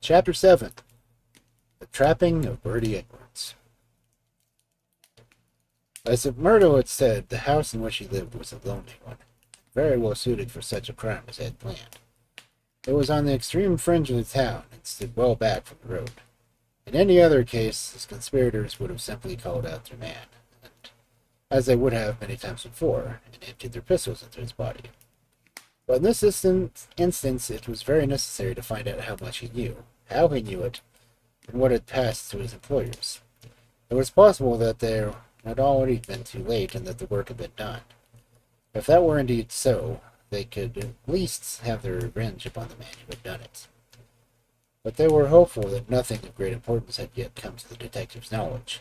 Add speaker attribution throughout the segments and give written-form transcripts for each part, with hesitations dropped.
Speaker 1: Chapter 7. The Trapping of Birdy Edwards. As Murdo had said, the house in which he lived was a lonely one, very well suited for such a crime as he had planned. It was on the extreme fringe of the town, and stood well back from the road. In any other case, his conspirators would have simply called out their man, and, as they would have many times before, and emptied their pistols into his body. But in this instance, it was very necessary to find out how much he knew, how he knew it, and what had passed to his employers. It was possible that they had already been too late, and that the work had been done. If that were indeed so, they could at least have their revenge upon the man who had done it. But they were hopeful that nothing of great importance had yet come to the detective's knowledge,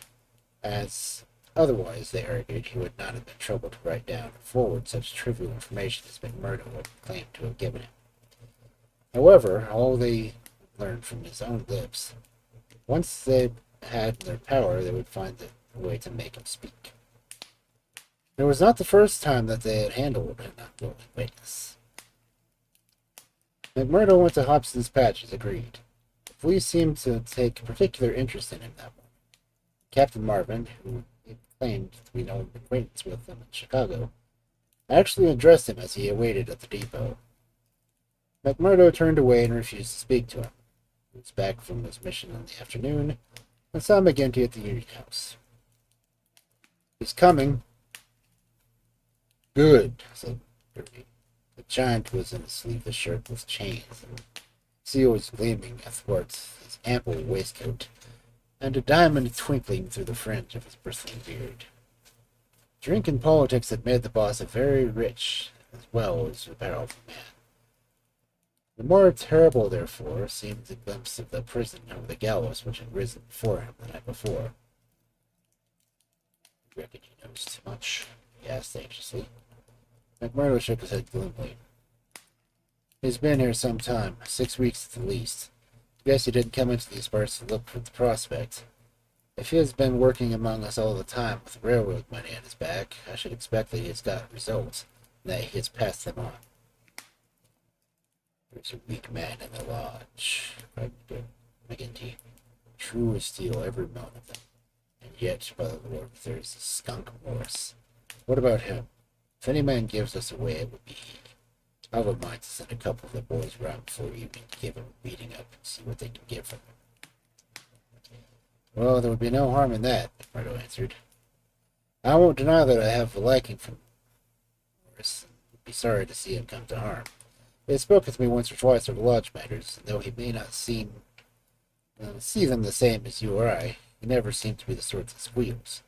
Speaker 1: as otherwise, they argued, he would not have been troubled to write down and forward such trivial information as McMurdo had claimed to have given him. However, all they learned from his own lips. Once they had in their power, they would find a way to make him speak. It was not the first time that they had handled an unwilling witness. McMurdo went to Hobson's patch as agreed. The police seemed to take particular interest in him that morning. Captain Marvin, who he claimed to be no acquaintance with them in Chicago, actually addressed him as he awaited at the depot. McMurdo turned away and refused to speak to him. He was back from his mission in the afternoon, and saw McGinty at the Union House. "He's coming." "Good," said Birdy. The giant was in a sleeveless shirt with chains, and seals gleaming athwart his ample waistcoat, and a diamond twinkling through the fringe of his bristling beard. Drink and politics had made the boss a very rich, as well as a powerful man. The more terrible, therefore, seemed the glimpse of the prison over the gallows which had risen before him the night before. "You reckon he knows too much?" he asked anxiously. McMurdo shook his head gloomily. "He's been here some time, 6 weeks at the least. Guess he didn't come into these parts to look for the prospect. If he has been working among us all the time with railroad money on his back, I should expect that he has got results, and that he has passed them on." "There's a weak man in the lodge," cried McGinty. "True as steel, every bone of them. And yet, by the Lord, there's a skunk Morris. What about him? If any man gives us away, it would be he. I've a mind to send a couple of the boys round before evening to give him a beating up and see what they can get from him." "Well, there would be no harm in that," McMurdo answered. "I won't deny that I have a liking for Morris, and would be sorry to see him come to harm. He has spoken to me once or twice of lodge matters, and though he may not see them the same as you or I, he never seemed to be the sort that squeals.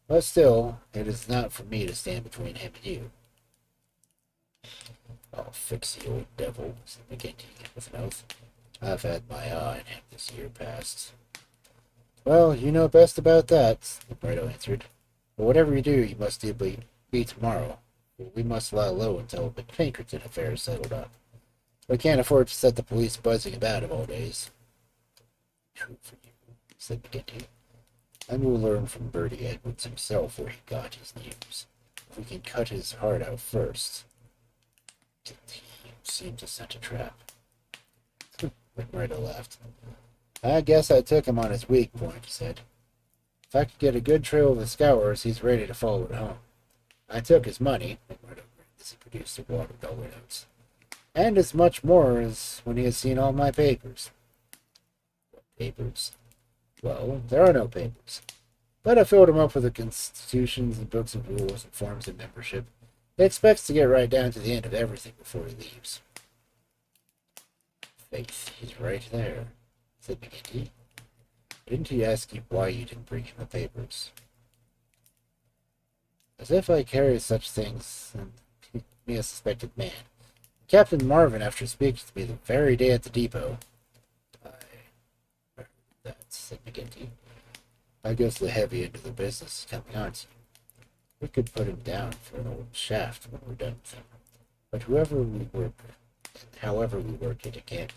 Speaker 1: But still, it is not for me to stand between him and you." "I'll fix the old devil," said McGinty with an oath. "I've had my eye on him this year past." "Well, you know best about that," McMurdo answered. "But whatever you do, you must do be tomorrow. We must lie low until the Pinkerton affair is settled up. We can't afford to set the police buzzing about him all days." "True for you," said McGinty. "And we'll learn from Birdy Edwards himself where he got his news. If we can cut his heart out first." "He seemed to scent a trap." McMurdo laughed. "I guess I took him on his weak point," he said. "If I could get a good trail of the scours, he's ready to follow it home. I took his money," McMurdo grinned as he produced a wad of dollar notes, "and as much more as when he has seen all my papers." "What papers?" "Well, there are no papers. But I filled him up with the constitutions and books of rules and forms of membership. He expects to get right down to the end of everything before he leaves." "Faith, he's right there," said McGinty. "Didn't he ask you why you didn't bring him the papers?" "As if I carry such things, and me a suspected man. Captain Marvin, after speaking to me the very day at the depot—" "I heard that," said McGinty. "I guess the heavy end of the business is coming on to you. We could put him down for an old shaft when we're done with him. But however we work it, it can't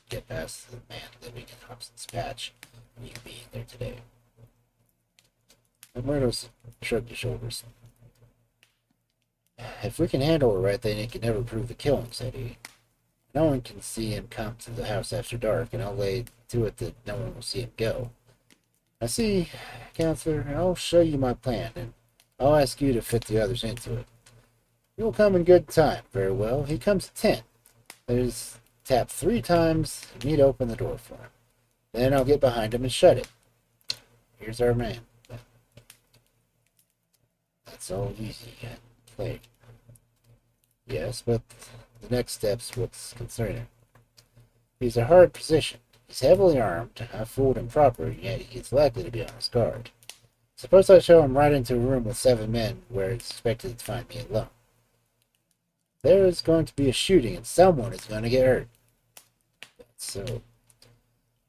Speaker 1: get past the man living in Hobson's patch, and you being there today." McMurdo shrugged his shoulders. "If we can handle it right, then he can never prove the killing," said he. No one can see him come to the house after dark, and I'll lay to it that no one will see him go. I see, Counselor, I'll show you my plan, and I'll ask you to fit the others into it. He will come in good time. Very well. He comes at 10. There's tap 3 times, and me to open the door for him. Then I'll get behind him and shut it. Here's our man. That's all easy. Play. Yes, but the next step's what's concerning. He's a hard position. He's heavily armed. I've fooled him properly, yet he's likely to be on his guard. Suppose I show him right into a room with 7 men where he's expected to find me alone. There is going to be a shooting, and someone is going to get hurt. That's so.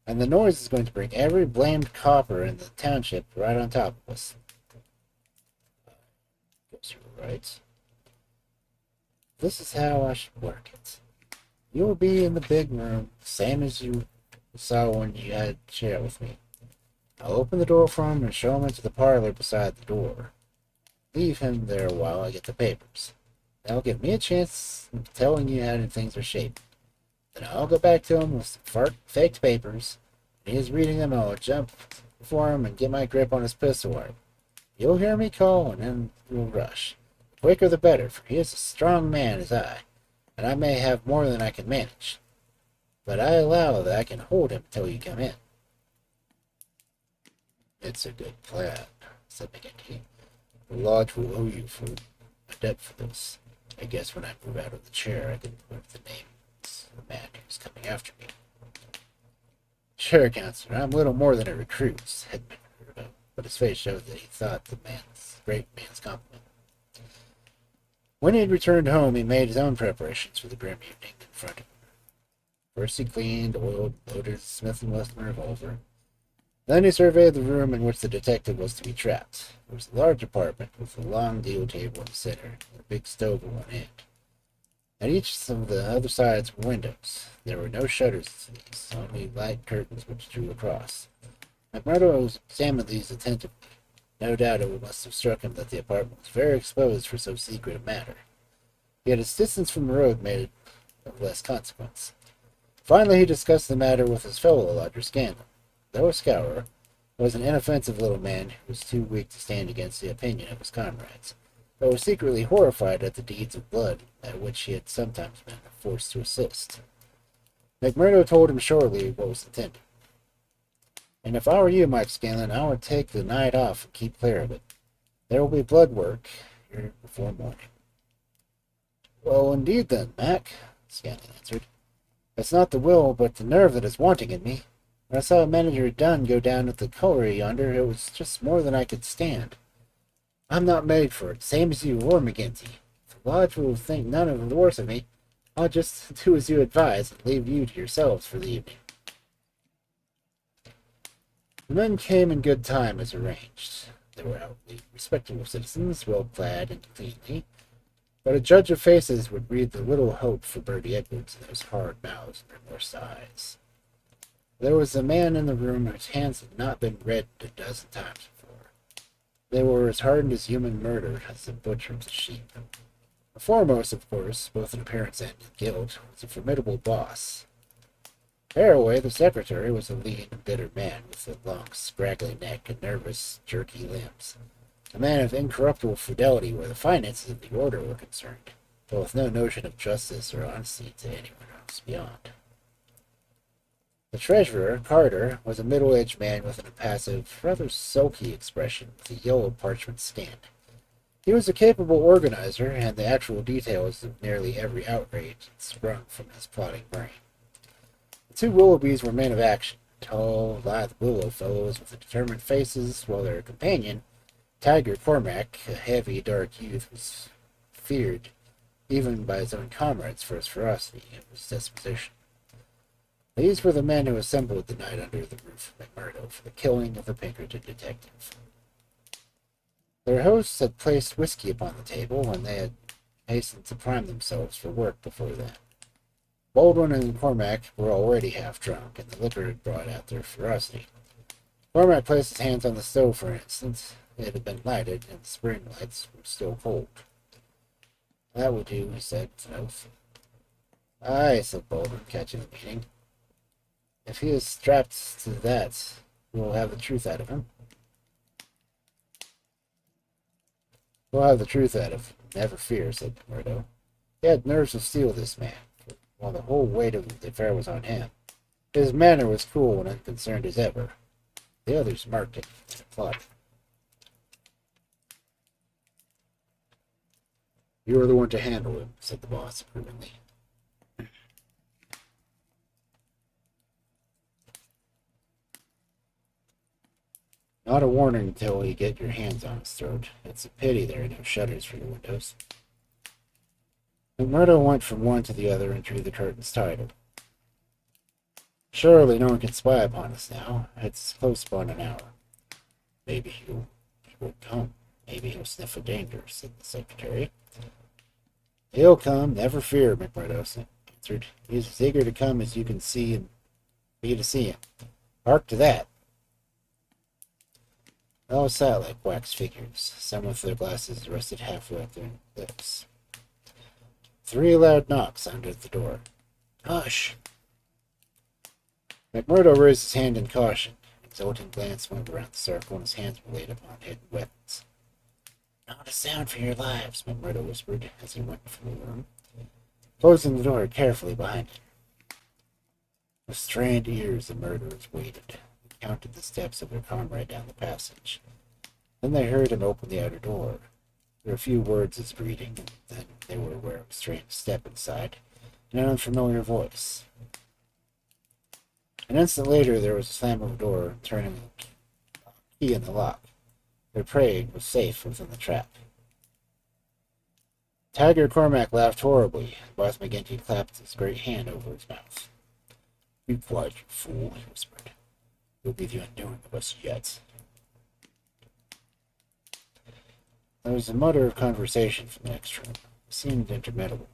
Speaker 1: And the noise is going to bring every blamed copper in the township right on top of us. Guess you're right. This is how I should work it. You'll be in the big room, same as you saw when you had to share with me. I'll open the door for him and show him into the parlor beside the door. Leave him there while I get the papers. That'll give me a chance of telling you how things are shaped. Then I'll go back to him with some faked papers. When he is reading them, I'll jump for him and get my grip on his pistol arm. You'll hear me call, and then we'll rush. The quicker the better, for he is a strong man as I, and I may have more than I can manage. But I allow that I can hold him till you come in. It's a good plan, said McGinty. The lodge will owe you for a debt for this. I guess when I move out of the chair, I can put the names of the man who's coming after me. Sure, Counselor, I'm little more than a recruit, said McMurdo, but his face showed that he thought the great man's compliment. When he had returned home, he made his own preparations for the grim evening in front of him. First he cleaned, oiled, loaded his Smith & Wesson revolver. Then he surveyed the room in which the detective was to be trapped. It was a large apartment with a long deal table in the center and a big stove at one end. At each of the other sides were windows. There were no shutters to these, only light curtains which drew across. McMurdo examined these attentively. No doubt it must have struck him that the apartment was very exposed for so secret a matter. Yet its distance from the road made it of less consequence. Finally he discussed the matter with his fellow lodger, Scanlon. Though a scourer, was an inoffensive little man who was too weak to stand against the opinion of his comrades, but was secretly horrified at the deeds of blood at which he had sometimes been forced to assist. McMurdo told him shortly what was intended. And if I were you, Mike Scanlon, I would take the night off and keep clear of it. There will be blood work here before morning. Well, indeed then, Mac, Scanlon answered. It's not the will, but the nerve that is wanting in me. When I saw Manager Dunn go down at the colliery yonder, it was just more than I could stand. I'm not made for it, same as you or McGinty. If the lodge will think none of the worse of me, I'll just do as you advise and leave you to yourselves for the evening. The men came in good time as arranged. They were outwardly respectable citizens, well clad and cleanly, but a judge of faces would read the little hope for Birdy Edwards in those hard mouths and remorse eyes. There was a man in the room whose hands had not been reddened a dozen times before. They were as hardened as human murder as the butcher's sheep. The foremost, of course, both in appearance and in guilt, was a formidable boss. Fairway, the secretary, was a lean and bitter man with a long, scraggly neck and nervous, jerky limbs. A man of incorruptible fidelity where the finances of the order were concerned, but with no notion of justice or honesty to anyone else beyond. The treasurer, Carter, was a middle-aged man with an impassive, rather sulky expression with a yellow parchment skin. He was a capable organizer, and the actual details of nearly every outrage sprung from his plotting brain. The 2 Willoughbys were men of action, tall, lithe willow fellows with determined faces, while their companion, Tiger Cormac, a heavy, dark youth, was feared even by his own comrades for his ferocity and his disposition. These were the men who assembled the night under the roof of McMurdo for the killing of the Pinkerton detective. Their hosts had placed whiskey upon the table, and they had hastened to prime themselves for work before then. Baldwin and Cormac were already half drunk, and the liquor had brought out their ferocity. Cormac placed his hands on the stove for an instant. It had been lighted, and the spring lights were still cold. That will do, he said with an oath. Aye, said Baldwin, catching the meaning. If he is strapped to that, we'll have the truth out of him. We'll have the truth out of him, never fear, said Murdo. He had nerves of steel, this man, while the whole weight of the affair was on him. His manner was cool and unconcerned as ever. The others marked it and applauded. You are the one to handle him, said the boss approvingly. Not a warning until you get your hands on his throat. It's a pity there are no shutters for your windows. McMurdo went from one to the other and drew the curtains tighter. Surely no one can spy upon us now. It's close upon an hour. Maybe he will come. Maybe he'll sniff of danger, said the secretary. He'll come, never fear, McMurdo answered. He's as eager to come as you can see and be to see him. Hark to that. They all sat like wax figures, some with their glasses rested halfway up their lips. 3 loud knocks sounded at the door. Hush! McMurdo raised his hand in caution. An exultant glance went around the circle, and his hands were laid upon hidden weapons. Not a sound for your lives, McMurdo whispered as he went from the room, closing the door carefully behind him. With strained ears, the murderers waited and counted the steps of their comrade down the passage. Then they heard him open the outer door. There were a few words as greeting, and then they were aware of a strange step inside, and an unfamiliar voice. An instant later, there was a slam of a door, turning a key in the lock. Their prey was safe within the trap. Tiger Cormac laughed horribly. Boss McGinty clapped his great hand over his mouth. Be quiet, you fool, he whispered. You'll be the undoing of us yet. There was a mutter of conversation from the next room. It seemed interminable.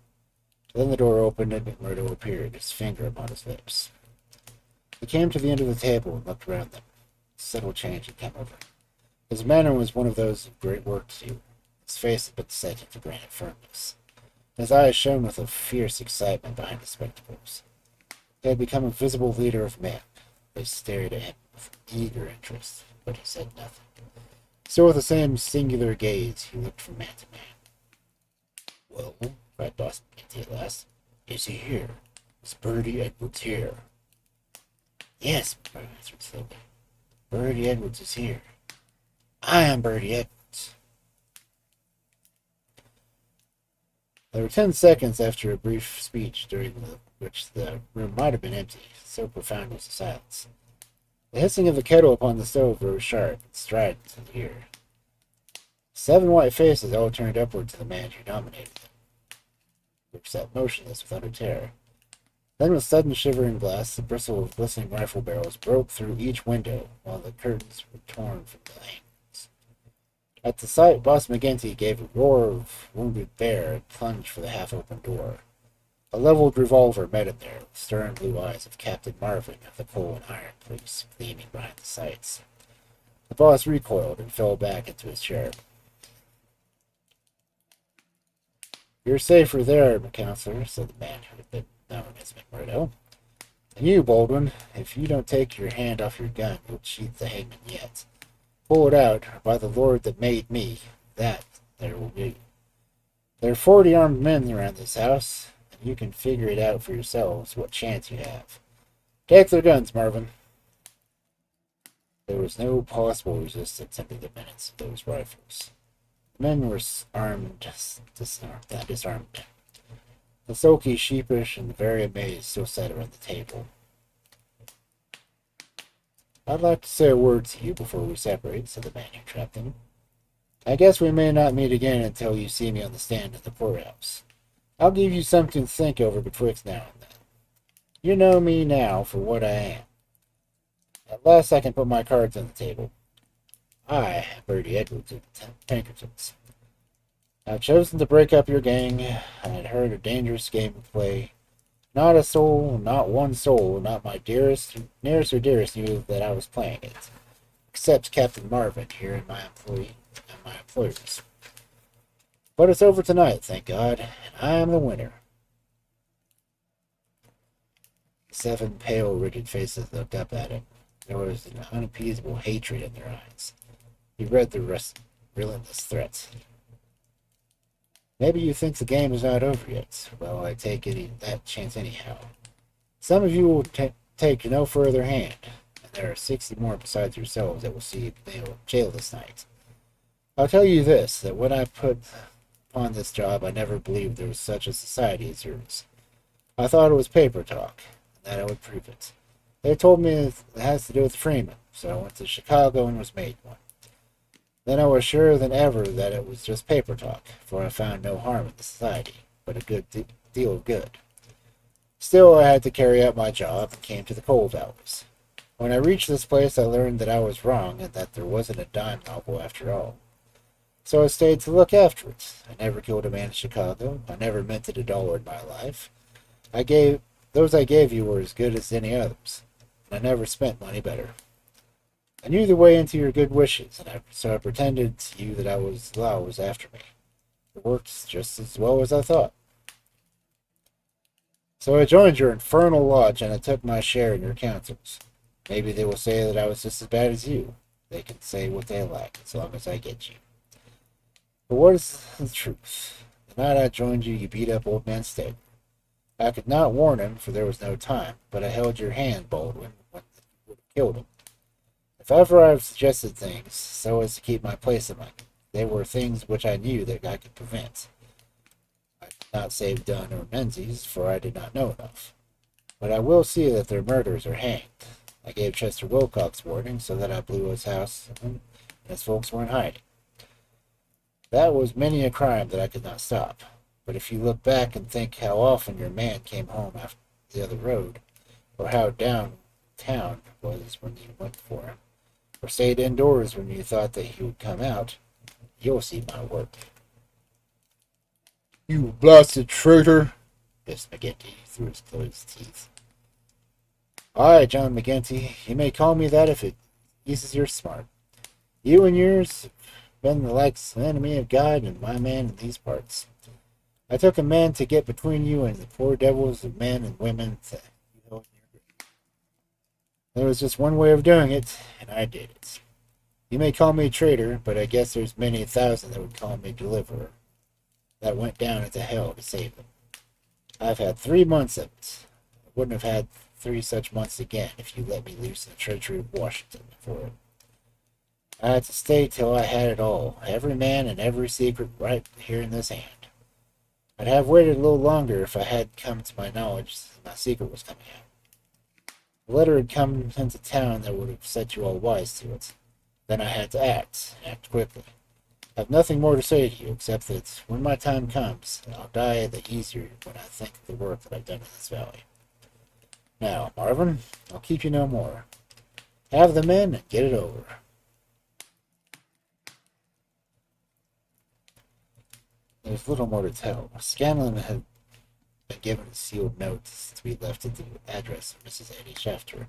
Speaker 1: Then the door opened and McMurdo appeared, his finger upon his lips. He came to the end of the table and looked around them. A subtle change had come over him. His manner was one of those of great work to do. His face had been set into granite firmness. His eyes shone with a fierce excitement behind his spectacles. He had become a visible leader of men. They stared at him with eager interest, but he said nothing. Still with the same singular gaze, he looked from man to man. Well, cried Boss McGinty at last, is he here? Is Birdy Edwards here? Yes, McMurdo answered slowly. Birdy Edwards is here. I am Birdy Edwards. There were 10 seconds after a brief speech during which the room might have been empty, so profound was the silence. The hissing of the kettle upon the stove rose sharp and strident to the ear. 7 white faces all turned upward to the man who dominated them. They sat motionless with utter terror. Then with sudden shivering blasts, the bristle of glistening rifle barrels broke through each window, while the curtains were torn from the hangings. At the sight, Boss McGinty gave a roar of wounded bear and plunged for the half-open door. A leveled revolver met him there, with stern blue eyes of Captain Marvin of the Coal and Iron Police gleaming behind the sights. The boss recoiled and fell back into his chair. You're safer there, McCounselor, said the man who had been known as McMurdo. And you, Baldwin, if you don't take your hand off your gun, you'll sheath the hangman yet. Pull it out, or by the Lord that made me, that there will be. There are 40 armed men around this house, and you can figure it out for yourselves what chance you have. Take their guns, Marvin. There was no possible resistance under the menace of those rifles. The men were armed, disarmed. The sulky, sheepish, and very amazed still sat around the table. I'd like to say a word to you before we separate, said the man who trapped them. I guess we may not meet again until you see me on the stand at the poorhouse. I'll give you something to think over betwixt now and then. You know me now for what I am. At last I can put my cards on the table. I, Birdy Edwards of the Pinkertons. I've chosen to break up your gang. I had heard a dangerous game of play. Not a soul, not one soul, not my dearest, nearest or dearest knew that I was playing it, except Captain Marvin here and my employers. But it's over tonight, thank God, and I am the winner. 7 pale, rigid faces looked up at him. There was an unappeasable hatred in their eyes. He read the relentless threats. Maybe you think the game is not over yet. Well, I take that chance anyhow. Some of you will take no further hand, and there are 60 more besides yourselves that will see jail this night. I'll tell you this, that when I put upon this job, I never believed there was such a society as yours. I thought it was paper talk, and that I would prove it. They told me it has to do with Freeman, so I went to Chicago and was made one. Then I was surer than ever that it was just paper talk, for I found no harm in the society, but a good deal of good. Still, I had to carry out my job and came to the coal valleys. When I reached this place, I learned that I was wrong and that there wasn't a dime novel after all. So I stayed to look after it. I never killed a man in Chicago. I never minted a dollar in my life. Those I gave you were as good as any others, and I never spent money better. I knew the way into your good wishes, and so I pretended to you that law was after me. It worked just as well as I thought. So I joined your infernal lodge, and I took my share in your councils. Maybe they will say that I was just as bad as you. They can say what they like, as long as I get you. But what is the truth? The night I joined you, you beat up old man State. I could not warn him, for there was no time, but I held your hand, Baldwin, when you would have killed him. If ever I have suggested things so as to keep my place among you, they were things which I knew that I could prevent. I did not save Dunn or Menzies, for I did not know enough. But I will see that their murderers are hanged. I gave Chester Wilcox warning, so that I blew his house, and his folks were in hiding. That was many a crime that I could not stop. But if you look back and think how often your man came home after the other road, or how downtown was when you went for him, or stayed indoors when you thought that he would come out, you'll see my work. You blasted traitor, hissed McGinty through his closed teeth. Aye, John McGinty, you may call me that if it eases your smart. You and yours have been the likes of enemy of God and my man in these parts. I took a man to get between you and the poor devils of men and women that you held in your grip. There was just one way of doing it, and I did it. You may call me a traitor, but I guess there's many 1,000 that would call me deliverer, that went down into hell to save them. I've had 3 months of it. I wouldn't have had 3 such months again if you let me loose in the treachery of Washington for it. I had to stay till I had it all, every man and every secret right here in this hand. I'd have waited a little longer if I had come to my knowledge that my secret was coming out. A letter had come into town that would have set you all wise to it. Then I had to act, and act quickly. I have nothing more to say to you, except that when my time comes, I'll die the easier when I think of the work that I've done in this valley. Now, Marvin, I'll keep you no more. Have the men and get it over. There's little more to tell. Scanlon had been given a sealed note to be left at the address of Mrs. Eddie Shafter,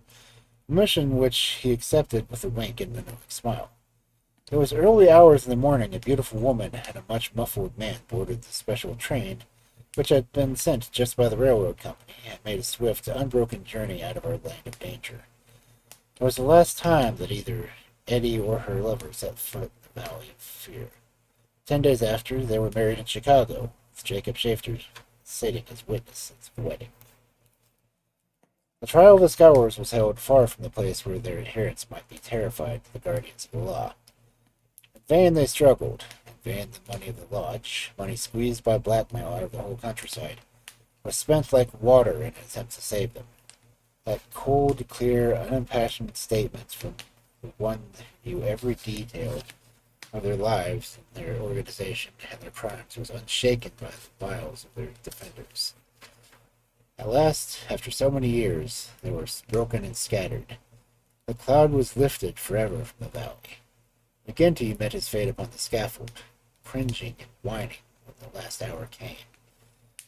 Speaker 1: a mission which he accepted with a wink and a knowing smile. It was early hours in the morning. A beautiful woman and a much muffled man boarded the special train, which had been sent just by the railroad company, and made a swift, unbroken journey out of our land of danger. It was the last time that either Eddie or her lover set foot in the Valley of Fear. 10 days after, they were married in Chicago, with Jacob Shafter sitting as witness at the wedding. The trial of the Scours was held far from the place where their adherents might be terrified to the guardians of the law. In vain they struggled. In vain the money of the lodge, money squeezed by blackmail out of the whole countryside, was spent like water in an attempt to save them. That cold, clear, unimpassioned statement from the one who knew every detail of their lives, and their organization, and their crimes was unshaken by the vials of their defenders. At last, after so many years, they were broken and scattered. The cloud was lifted forever from the valley. McGinty met his fate upon the scaffold, cringing and whining when the last hour came.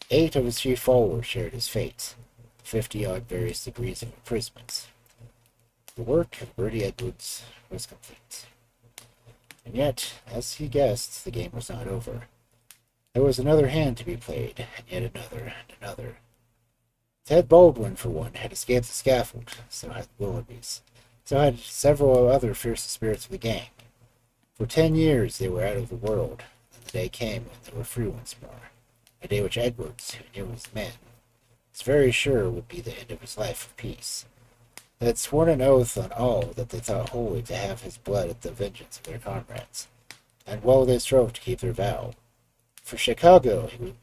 Speaker 1: 8 of his chief followers shared his fate, 50-odd various degrees of imprisonment. The work of Birdy Edwards was complete. And yet, as he guessed, the game was not over. There was another hand to be played, and yet another, and another. Ted Baldwin, for one, had escaped the scaffold, so had the Willoughbys. So had several other fierce spirits of the gang. For 10 years they were out of the world, and the day came when they were free once more. A day which Edwards, who knew his men, was very sure would be the end of his life of peace. They had sworn an oath on all that they thought holy to have his blood at the vengeance of their comrades, and well they strove to keep their vow. From Chicago he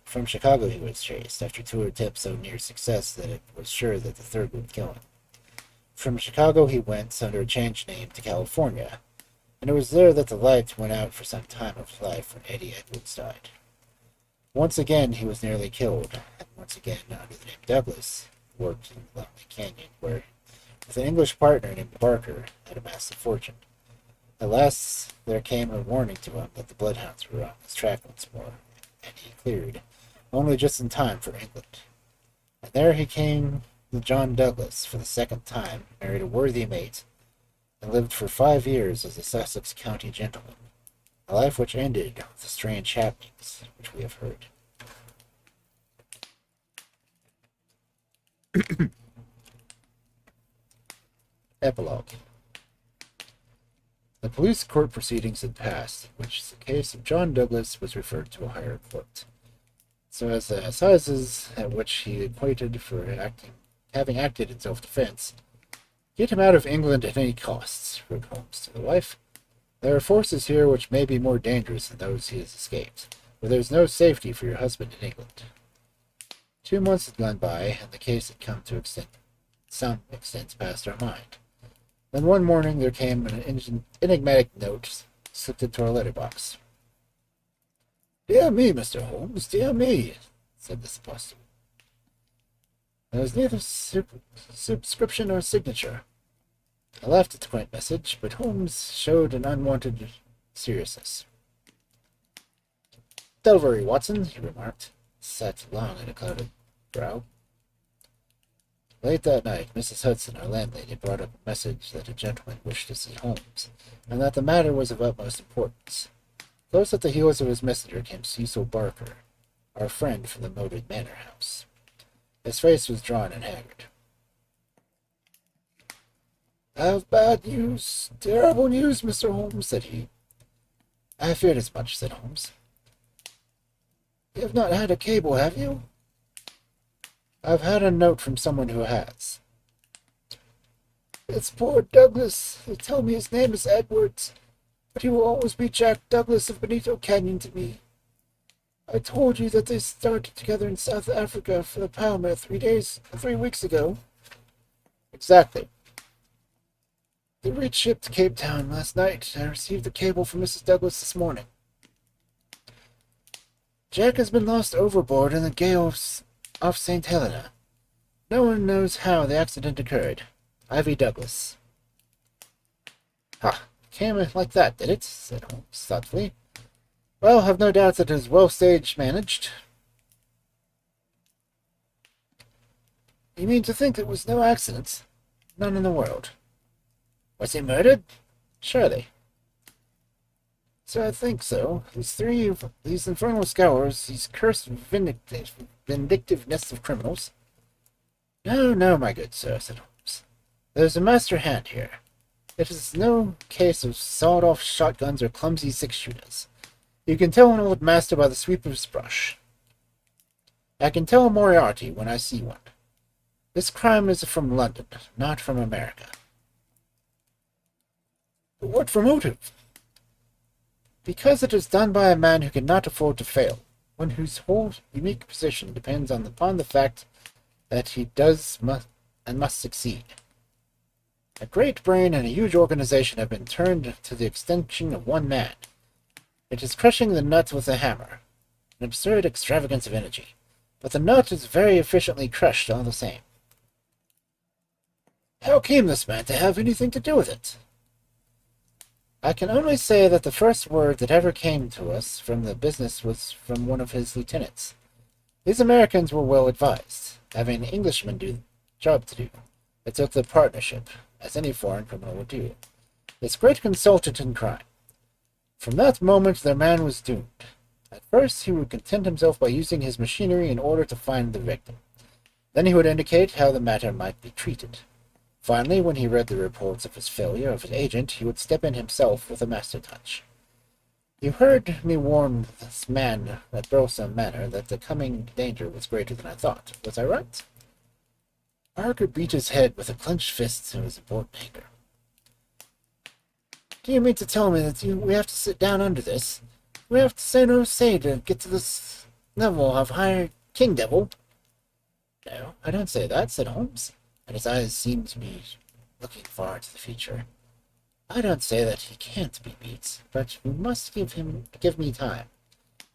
Speaker 1: was chased, after 2 attempts so near success that it was sure that the third would kill him. From Chicago he went, under a changed name, to California, and it was there that the light went out for some time of his life when Eddie Edwards died. Once again he was nearly killed, and once again, under the name Douglas, worked in the Lonely Canyon, where, with an English partner named Barker, had amassed a fortune. At last there came a warning to him that the bloodhounds were on his track once more, and he cleared, only just in time for England. And there he came to John Douglas for the second time, married a worthy mate, and lived for 5 years as a Sussex County gentleman, a life which ended with the strange happenings which we have heard. Epilogue. The police court proceedings had passed, in which the case of John Douglas was referred to a higher court, so as the assizes at which he acquitted for having acted in self-defense. Get him out of England at any costs, wrote Holmes to the wife. There are forces here which may be more dangerous than those he has escaped, but there is no safety for your husband in England. 2 months had gone by, and the case had come to some extent past our mind. Then one morning there came an enigmatic note slipped into our letterbox. "Dear me, Mr. Holmes, dear me," said the apostle. There was neither subscription nor signature. I laughed at the quaint message, but Holmes showed an unwonted seriousness. "Delvery, Watson," he remarked, sat long in a clouded brow. Late that night, Mrs. Hudson, our landlady, brought up a message that a gentleman wished to see Holmes, and that the matter was of utmost importance. Close at the heels of his messenger came Cecil Barker, our friend from the moated manor house. His face was drawn and haggard. "I have bad news, terrible news, Mr. Holmes," said he. "I feared as much," said Holmes. "You have not had a cable, have you?" "I've had a note from someone who has." "It's poor Douglas. They tell me his name is Edwards, but he will always be Jack Douglas of Benito Canyon to me. I told you that they started together in South Africa for the Palmer 3 weeks ago." "Exactly." "They reached ship to Cape Town last night, and I received a cable from Mrs. Douglas this morning. Jack has been lost overboard in the gale off St. Helena. No one knows how the accident occurred. Ivy Douglas." "Ha! Came like that, did it?" said Holmes thoughtfully. "Well, I've no doubt that it is well stage-managed." "You mean to think it was no accident?" "None in the world." "Was he murdered?" "Surely." "So I think so. These infernal scours, these cursed vindictiveness of criminals." "No, no, my good sir," said Holmes. "There's a master hand here. It is no case of sawed-off shotguns or clumsy six-shooters. You can tell an old master by the sweep of his brush. I can tell a Moriarty when I see one. This crime is from London, not from America." "But what for motive?" "Because it is done by a man who cannot afford to fail, one whose whole unique position depends upon the fact that he must succeed. A great brain and a huge organization have been turned to the extinction of one man. It is crushing the nut with a hammer, an absurd extravagance of energy, but the nut is very efficiently crushed all the same." "How came this man to have anything to do with it?" "I can only say that the first word that ever came to us from the business was from one of his lieutenants. These Americans were well advised, having an Englishman job to do. They took the partnership, as any foreign criminal would do. This great consultant in crime. From that moment their man was doomed. At first he would content himself by using his machinery in order to find the victim. Then he would indicate how the matter might be treated. Finally, when he read the reports of his failure of his agent, he would step in himself with a master touch. You heard me warn this man at Birlstone Manor that the coming danger was greater than I thought. Was I right? Parker beat his head with a clenched fist in his important anger. Do you mean to tell me that we have to sit down under this? We have to say to get to this level of higher king devil? No, I don't say that, said Holmes, and his eyes seemed to be looking far into the future. I don't say that he can't be beat, but you must give me time.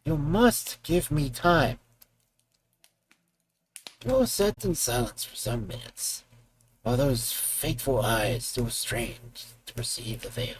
Speaker 1: You must give me time. Both sat in silence for some minutes, while those fateful eyes still strained to perceive the veil.